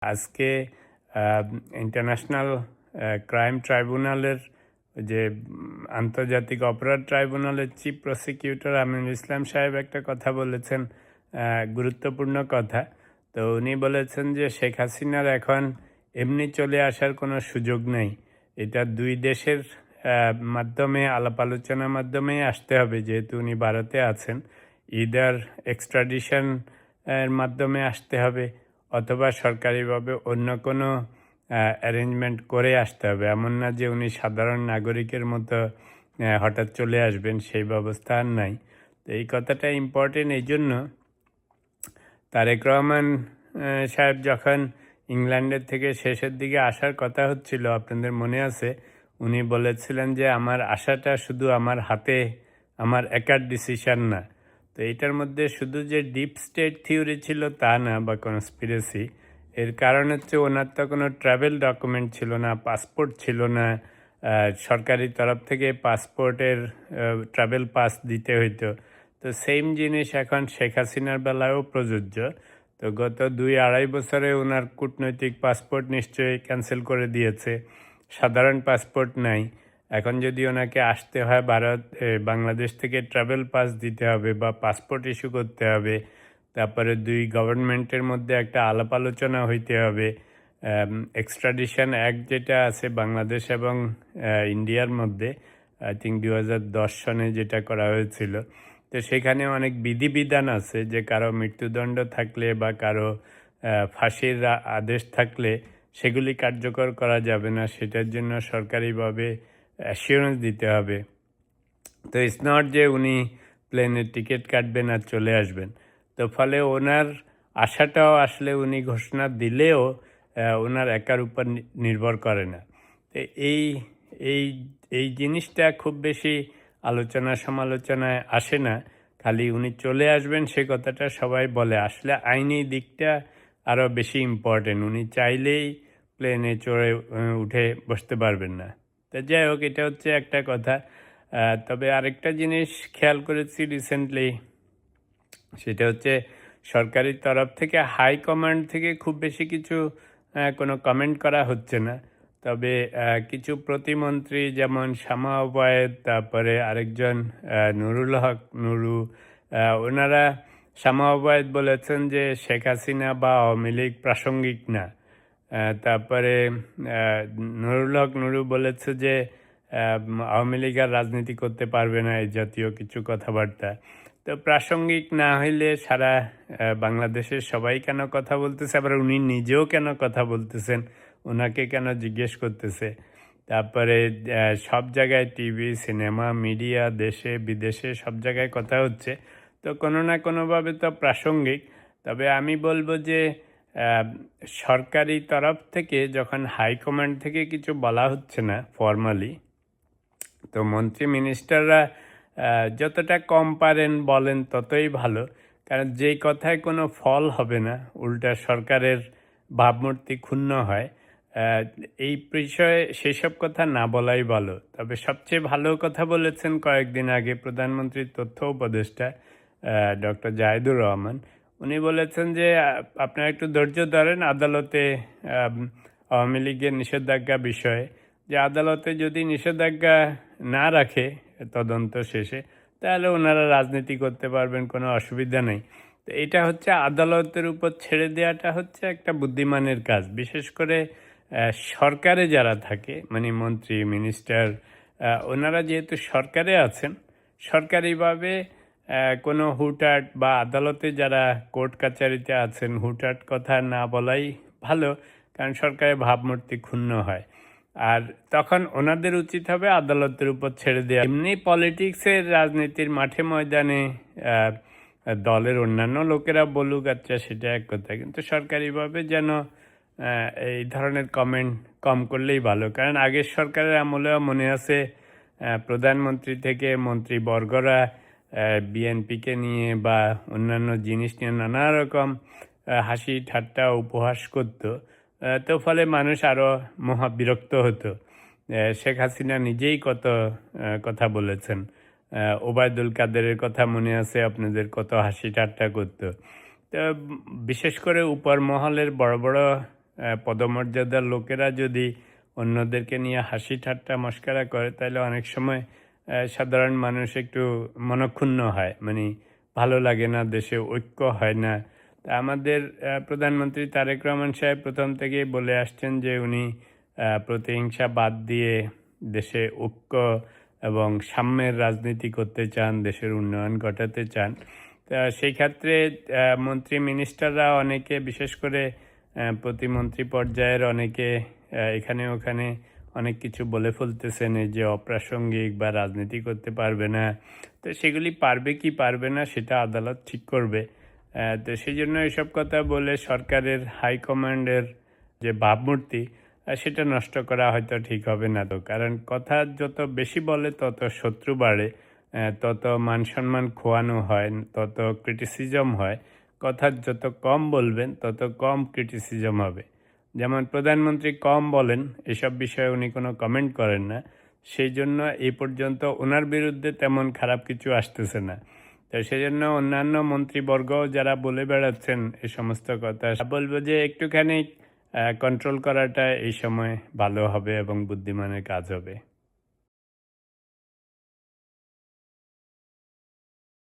আজকে international crime ট্রাইব্যুনালের যে আন্তর্জাতিক অপরাধ ট্রাইব্যুনালের চিফ প্রসিকিউটর আমিনুল ইসলাম সাহেব একটা কথা বলেছেন, গুরুত্বপূর্ণ কথা। তো উনি বলেছেন যে শেখ হাসিনার এখন এমনি চলে আসার কোনো সুযোগ নেই। এটা দুই দেশের মাধ্যমে আলাপ আলোচনার মাধ্যমেই আসতে হবে, যেহেতু উনি ভারতে আছেন। ইদার এক্সট্রাডিশন এর মাধ্যমে আসতে হবে, অথবা সরকারিভাবে অন্য কোনো অ্যারেঞ্জমেন্ট করে আসতে হবে। এমন না যে উনি সাধারণ নাগরিকের মতো হঠাৎ চলে আসবেন, সেই ব্যবস্থা আর নাই। তো এই কথাটা ইম্পর্টেন্ট এই জন্য, তারেক রহমান সাহেব যখন ইংল্যান্ডের থেকে শেষের দিকে আসার কথা হচ্ছিল, আপনাদের মনে আছে, উনি বলেছিলেন যে আমার আশাটা শুধু আমার হাতে, আমার একার ডিসিশন না। তো এইটার মধ্যে শুধু যে ডিপ স্টেট থিওরি ছিল তা না, বা কনস্পিরেসি। এর কারণ হচ্ছে ওনার তো কোনো ট্রাভেল ডকুমেন্ট ছিল না, পাসপোর্ট ছিল না। সরকারি তরফ থেকে পাসপোর্টের ট্রাভেল পাস দিতে হইতো। তো সেম জিনিস এখন শেখ হাসিনার বেলায়ও প্রযোজ্য। তো গত 2-2.5 বছরে ওনার কূটনৈতিক পাসপোর্ট নিশ্চয়ই ক্যান্সেল করে দিয়েছে, সাধারণ পাসপোর্ট নাই। এখন যদি ওনাকে আসতে হয় বাংলাদেশ থেকে ট্রাভেল পাস দিতে হবে বা পাসপোর্ট ইস্যু করতে হবে। তারপরে দুই গভর্নমেন্টের মধ্যে একটা আলাপ আলোচনা হইতে হবে। এক্সট্রাডিশন অ্যাক্ট যেটা আছে বাংলাদেশ এবং ইন্ডিয়ার মধ্যে, আই থিঙ্ক 2010 সনে যেটা করা হয়েছিল। তো সেখানে অনেক বিধিবিধান আছে যে কারো মৃত্যুদণ্ড থাকলে বা কারো ফাঁসির আদেশ থাকলে সেগুলি কার্যকর করা যাবে না, সেটার জন্য সরকারিভাবে অ্যাসিওরেন্স দিতে হবে। তো ইটস নট যে উনি প্লেনের টিকিট কাটবেন আর চলে আসবেন। তো ফলে ওনার আশাটাও আসলে উনি ঘোষণা দিলেও ওনার একার উপর নির্ভর করে না। তো এই এই এই জিনিসটা খুব বেশি আলোচনা সমালোচনায় আসে না। খালি উনি চলে আসবেন সে কথাটা সবাই বলে, আসলে আইনি দিকটা আরও বেশি ইম্পর্টেন্ট। উনি চাইলেই প্লেনে চড়ে উঠে বসতে পারবেন না। তো যাই হোক, এটা হচ্ছে একটা কথা। তবে আরেকটা জিনিস খেয়াল করেছি রিসেন্টলি, সেটা হচ্ছে সরকারি তরফ থেকে হাই কমান্ড থেকে খুব বেশি কিছু কোনো কমেন্ট করা হচ্ছে না। তবে কিছু প্রতিমন্ত্রী যেমন শামা ওবায়েদ, তারপরে আরেকজন নুরুল হক নুরু, ওনারা, শামা ওবায়েদ বলেছেন যে শেখ হাসিনা বা আওয়ামী লীগ প্রাসঙ্গিক না। তারপরে নুরুল হক নুরু বলেছে যে আওয়ামী লীগ আর রাজনীতি করতে পারবে না, এই জাতীয় কিছু কথাবার্তা। তো প্রাসঙ্গিক না হইলে সারা বাংলাদেশের সবাই কেন কথা বলতেছে, আবার উনি নিজেও কেন কথা বলতেছেন, ওনাকে কেন জিজ্ঞেস করতেছে। তারপরে সব জায়গায় টিভি, সিনেমা, মিডিয়া, দেশে বিদেশে সব জায়গায় কথা হচ্ছে। তো কোনো না কোনোভাবে তো প্রাসঙ্গিক। তবে আমি বলবো যে সরকারি তরফ থেকে যখন হাইকমান্ড থেকে কিছু বলা হচ্ছে না ফর্মালি, তো মন্ত্রী মিনিস্টাররা যতটা কম পারেন বলেন ততই ভালো। কারণ যেই কথায় কোনো ফল হবে না, উল্টা সরকারের ভাবমূর্তি ক্ষুণ্ণ হয়, এই বিষয়ে সেসব কথা না বলাই ভালো। তবে সবচেয়ে ভালো কথা বলেছেন কয়েকদিন আগে প্রধানমন্ত্রীর তথ্য উপদেষ্টা ডক্টর জাহিদুর রহমান। উনি বলেছেন যে আপনারা একটু ধৈর্য ধরেন, আদালতে আওয়ামী লীগের নিষেধাজ্ঞা বিষয়ে, যে আদালতে যদি নিষেধাজ্ঞা না রাখে তদন্ত শেষে, তাহলে ওনারা রাজনীতি করতে পারবেন, কোনো অসুবিধা নেই। তো এটা হচ্ছে আদালতের উপর ছেড়ে দেওয়াটা হচ্ছে একটা বুদ্ধিমানের কাজ। বিশেষ করে সরকারে যারা থাকে, মানে মন্ত্রী মিনিস্টার, ওনারা যেহেতু সরকারে আছেন, সরকারিভাবে কোনো হুটহাট, বা আদালতে যারা কোর্ট কাচারিতে আছেন, হুটহাট কথা না বলাই ভালো। কারণ সরকারের ভাবমূর্তি ক্ষুণ্ণ হয়। আর তখন ওনাদের উচিত হবে আদালতের উপর ছেড়ে দেওয়া। এমনি পলিটিক্সের রাজনীতির মাঠে ময়দানে দলের অন্যান্য লোকেরা বলুক, আচ্ছা সেটা এক কথা, কিন্তু সরকারিভাবে যেন এই ধরনের কমেন্ট কম করলেই ভালো। কারণ আগের সরকারের আমলেও মনে আছে প্রধানমন্ত্রী থেকে মন্ত্রীবর্গরা বিএনপিকে নিয়ে বা অন্যান্য জিনিস নিয়ে নানা রকম হাসি ঠাট্টা উপহাস করত। তো ফলে মানুষ আরও মহাবিরক্ত হতো। শেখ হাসিনা নিজেই কত কথা বলেছেন। ওবায়দুল কাদেরের কথা মনে আছে আপনাদের, কত হাসি ঠাট্টা করতো। তো বিশেষ করে উপর মহলের বড় বড় পদমর্যাদার লোকেরা যদি অন্যদেরকে নিয়ে হাসি ঠাট্টা মশকরা করে, তাহলে অনেক সময় সাধারণ মানুষ একটু মনক্ষুণ্ণ হয়, মানে ভালো লাগে না, দেশে ঐক্য হয় না। তা আমাদের প্রধানমন্ত্রী তারেক রহমান সাহেব প্রথম থেকেই বলে আসছেন যে উনি প্রতিহিংসা বাদ দিয়ে দেশে ঐক্য এবং সাম্যের রাজনীতি করতে চান, দেশের উন্নয়ন ঘটাতে চান। তা সেই ক্ষেত্রে মন্ত্রী মিনিস্টাররা অনেকে, বিশেষ করে প্রতিমন্ত্রী পর্যায়ের অনেকে এখানে ওখানে অনেক কিছু বলে ফেলতেছেন, এই যে অপ্রাসঙ্গিক বা রাজনীতি করতে পারবে না। তো সেগুলি পারবে কি পারবে না সেটা আদালত ঠিক করবে। তো সেই জন্য এসব কথা বলে সরকারের হাইকমান্ডের যে ভাবমূর্তি সেটা নষ্ট করা হয়তো ঠিক হবে না। তো কারণ কথা যত বেশি বলে তত শত্রু বাড়ে, তত মান সম্মান খোয়ানো হয়, তত ক্রিটিসিজম হয়। কথা যত কম বলবেন তত কম ক্রিটিসিজম হবে। যেমন প্রধানমন্ত্রী কম বলেন, এসব বিষয়ে উনি কোনো কমেন্ট করেন না, সেই জন্য এই পর্যন্ত ওনার বিরুদ্ধে তেমন খারাপ কিছু আসতেছে না। তো সেই জন্য অন্যান্য মন্ত্রীবর্গ যারা বলে বেড়াচ্ছেন এই সমস্ত কথা, বলবো যে একটুখানি কন্ট্রোল করাটা এই সময় ভালো হবে এবং বুদ্ধিমানের কাজ হবে।